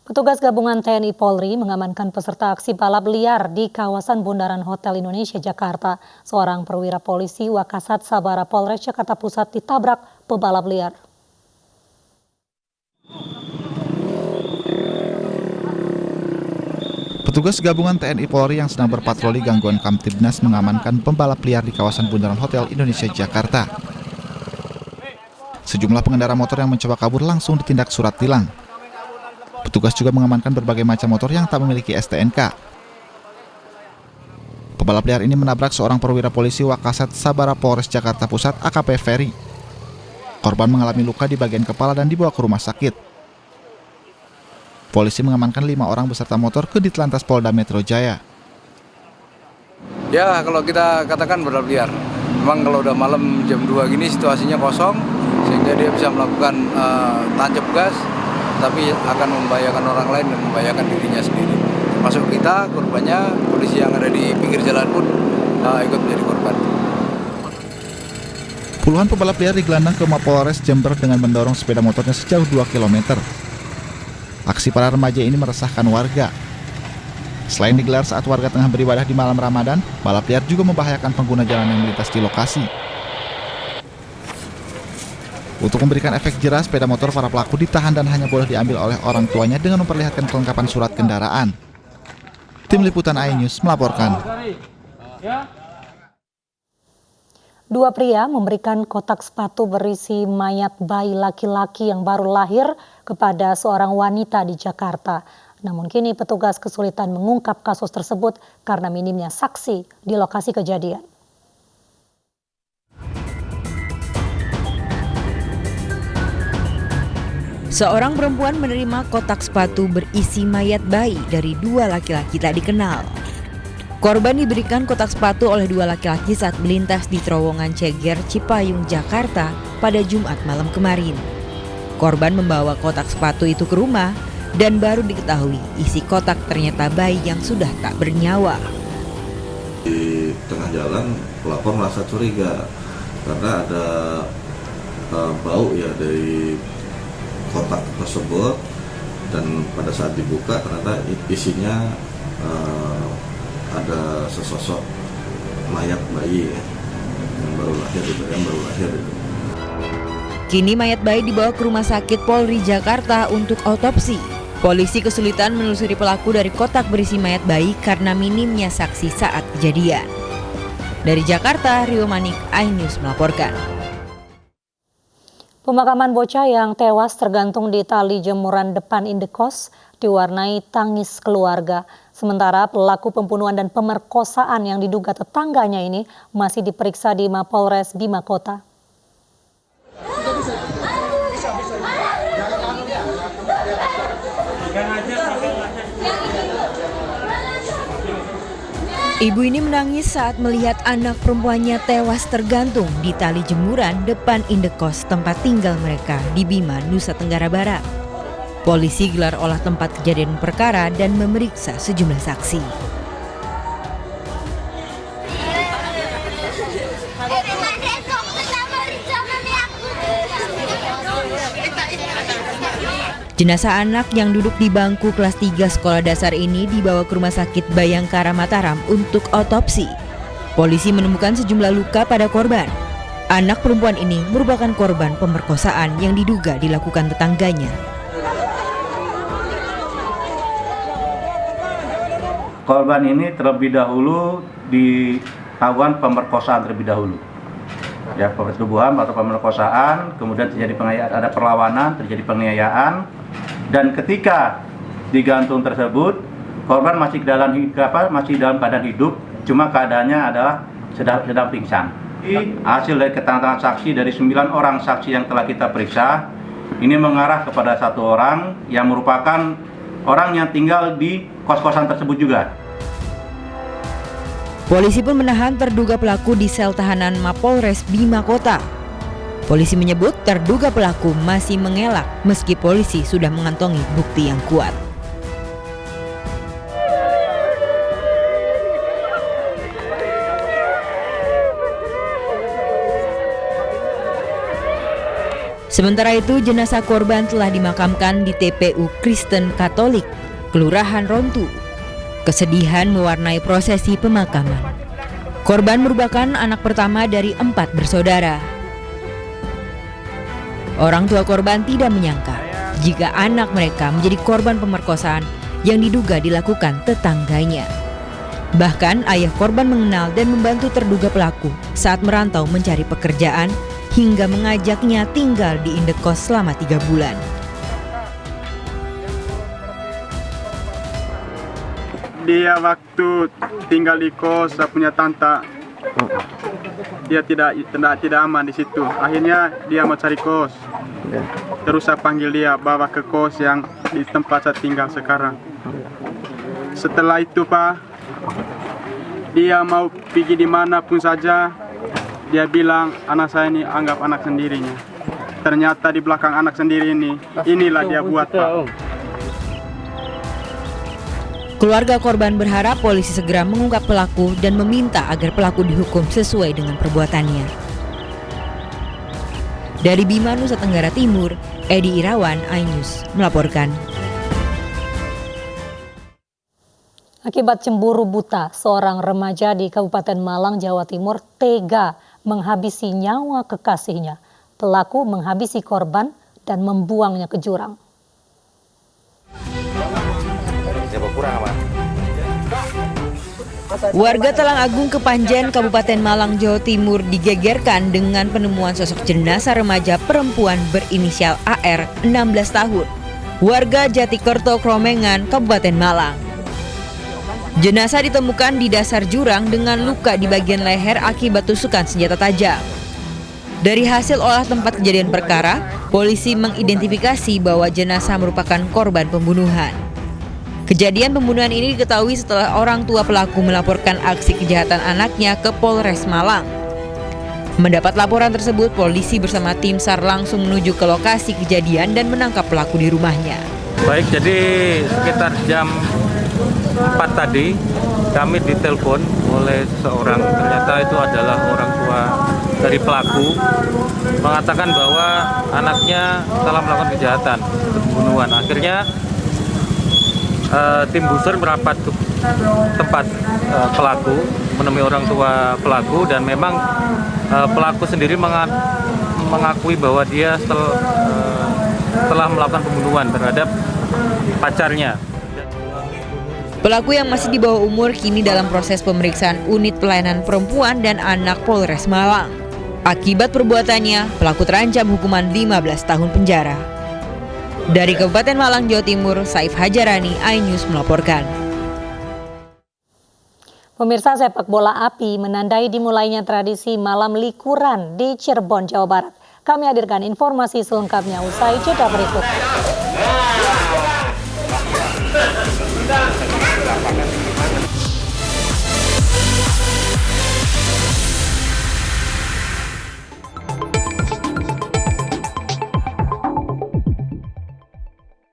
Petugas gabungan TNI Polri mengamankan peserta aksi balap liar di kawasan Bundaran Hotel Indonesia, Jakarta. Seorang perwira polisi Wakasat Sabara Polres Jakarta Pusat ditabrak pebalap liar. Petugas gabungan TNI Polri yang sedang berpatroli gangguan Kamtibnas mengamankan pembalap liar di kawasan Bundaran Hotel Indonesia, Jakarta. Sejumlah pengendara motor yang mencoba kabur langsung ditindak surat tilang. Petugas juga mengamankan berbagai macam motor yang tak memiliki STNK. Pebalap liar ini menabrak seorang perwira polisi Wakasat Sabara Polres Jakarta Pusat AKP Ferry. Korban mengalami luka di bagian kepala dan dibawa ke rumah sakit. Polisi mengamankan 5 orang beserta motor ke Ditlantas Polda Metro Jaya. Ya, kalau kita katakan balap liar, memang kalau udah malam jam 2 gini situasinya kosong, sehingga dia bisa melakukan tancap gas, tapi akan membahayakan orang lain dan membahayakan dirinya sendiri. Termasuk kita, korbannya, polisi yang ada di pinggir jalan pun ikut menjadi korban. Puluhan pebalap liar digelandang ke Mapolres Jember dengan mendorong sepeda motornya sejauh 2 km. Aksi para remaja ini meresahkan warga. Selain digelar saat warga tengah beribadah di malam Ramadan, balap liar juga membahayakan pengguna jalan yang melintas di lokasi. Untuk memberikan efek jerah, sepeda motor para pelaku ditahan dan hanya boleh diambil oleh orang tuanya dengan memperlihatkan kelengkapan surat kendaraan. Tim Liputan iNews melaporkan. 2 pria memberikan kotak sepatu berisi mayat bayi laki-laki yang baru lahir kepada seorang wanita di Jakarta. Namun kini petugas kesulitan mengungkap kasus tersebut karena minimnya saksi di lokasi kejadian. Seorang perempuan menerima kotak sepatu berisi mayat bayi dari 2 laki-laki tak dikenal. Korban diberikan kotak sepatu oleh 2 laki-laki saat melintas di terowongan Ceger, Cipayung, Jakarta pada Jumat malam kemarin. Korban membawa kotak sepatu itu ke rumah dan baru diketahui isi kotak ternyata bayi yang sudah tak bernyawa. Di tengah jalan pelapor merasa curiga karena ada bau ya dari kotak tersebut, dan pada saat dibuka ternyata isinya ada sesosok mayat bayi yang baru lahir. Kini mayat bayi dibawa ke Rumah Sakit Polri Jakarta untuk otopsi. Polisi kesulitan menelusuri pelaku dari kotak berisi mayat bayi karena minimnya saksi saat kejadian. Dari Jakarta, Rio Manik, iNews melaporkan. Pemakaman bocah yang tewas tergantung di tali jemuran depan indekos diwarnai tangis keluarga. Sementara pelaku pembunuhan dan pemerkosaan yang diduga tetangganya ini masih diperiksa di Mapolres Bima Kota. Ibu ini menangis saat melihat anak perempuannya tewas tergantung di tali jemuran depan indekos tempat tinggal mereka di Bima, Nusa Tenggara Barat. Polisi gelar olah tempat kejadian perkara dan memeriksa sejumlah saksi. Jenazah anak yang duduk di bangku kelas 3 sekolah dasar ini dibawa ke Rumah Sakit Bayangkara Mataram untuk otopsi. Polisi menemukan sejumlah luka pada korban. Anak perempuan ini merupakan korban pemerkosaan yang diduga dilakukan tetangganya. Korban ini terlebih dahulu ditahuan pemerkosaan terlebih dahulu. Ya, persetubuhan atau pemerkosaan, kemudian ada perlawanan, terjadi penganiayaan, dan ketika digantung tersebut, korban masih dalam keadaan hidup, cuma keadaannya adalah sedang pingsan. Hasil dari keterangan saksi dari 9 orang saksi yang telah kita periksa, ini mengarah kepada 1 orang yang merupakan orang yang tinggal di kos-kosan tersebut juga. Polisi pun menahan terduga pelaku di sel tahanan Mapolres Bima Kota. Polisi menyebut terduga pelaku masih mengelak meski polisi sudah mengantongi bukti yang kuat. Sementara itu, jenazah korban telah dimakamkan di TPU Kristen Katolik, Kelurahan Rontu. Kesedihan mewarnai prosesi pemakaman. Korban merupakan anak pertama dari 4 bersaudara. Orang tua korban tidak menyangka jika anak mereka menjadi korban pemerkosaan yang diduga dilakukan tetangganya. Bahkan ayah korban mengenal dan membantu terduga pelaku saat merantau mencari pekerjaan hingga mengajaknya tinggal di indekos selama 3 bulan. Dia waktu tinggal di kos, saya punya tante, dia tidak aman di situ. Akhirnya dia mau cari kos. Terus saya panggil dia bawa ke kos yang di tempat saya tinggal sekarang. Setelah itu Pak, dia mau pergi dimanapun saja. Dia bilang anak saya ini anggap anak sendirinya. Ternyata di belakang anak sendiri ini, inilah dia buat Pak. Keluarga korban berharap polisi segera mengungkap pelaku dan meminta agar pelaku dihukum sesuai dengan perbuatannya. Dari Bima, Nusa Tenggara Timur, Edi Irawan, iNews melaporkan. Akibat cemburu buta, seorang remaja di Kabupaten Malang, Jawa Timur tega menghabisi nyawa kekasihnya. Pelaku menghabisi korban dan membuangnya ke jurang. Warga Talang Agung Kepanjen, Kabupaten Malang, Jawa Timur digegerkan dengan penemuan sosok jenazah remaja perempuan berinisial AR 16 tahun. Warga Jatikerto, Kromengan, Kabupaten Malang. Jenazah ditemukan di dasar jurang dengan luka di bagian leher akibat tusukan senjata tajam. Dari hasil olah tempat kejadian perkara, polisi mengidentifikasi bahwa jenazah merupakan korban pembunuhan. Kejadian pembunuhan ini diketahui setelah orang tua pelaku melaporkan aksi kejahatan anaknya ke Polres Malang. Mendapat laporan tersebut, polisi bersama tim SAR langsung menuju ke lokasi kejadian dan menangkap pelaku di rumahnya. Baik, jadi sekitar jam 4 tadi kami ditelepon oleh seseorang, ternyata itu adalah orang tua dari pelaku, mengatakan bahwa anaknya telah melakukan kejahatan pembunuhan. Akhirnya tim busur merapat ke tempat pelaku, menemui orang tua pelaku, dan memang pelaku sendiri mengakui bahwa dia telah melakukan pembunuhan terhadap pacarnya. Pelaku yang masih di bawah umur kini dalam proses pemeriksaan Unit Pelayanan Perempuan dan Anak Polres Malang. Akibat perbuatannya, pelaku terancam hukuman 15 tahun penjara. Dari Kabupaten Malang, Jawa Timur, Saif Hajarani, iNews melaporkan. Pemirsa, sepak bola api menandai dimulainya tradisi malam likuran di Cirebon, Jawa Barat. Kami hadirkan informasi selengkapnya usai jeda berikut.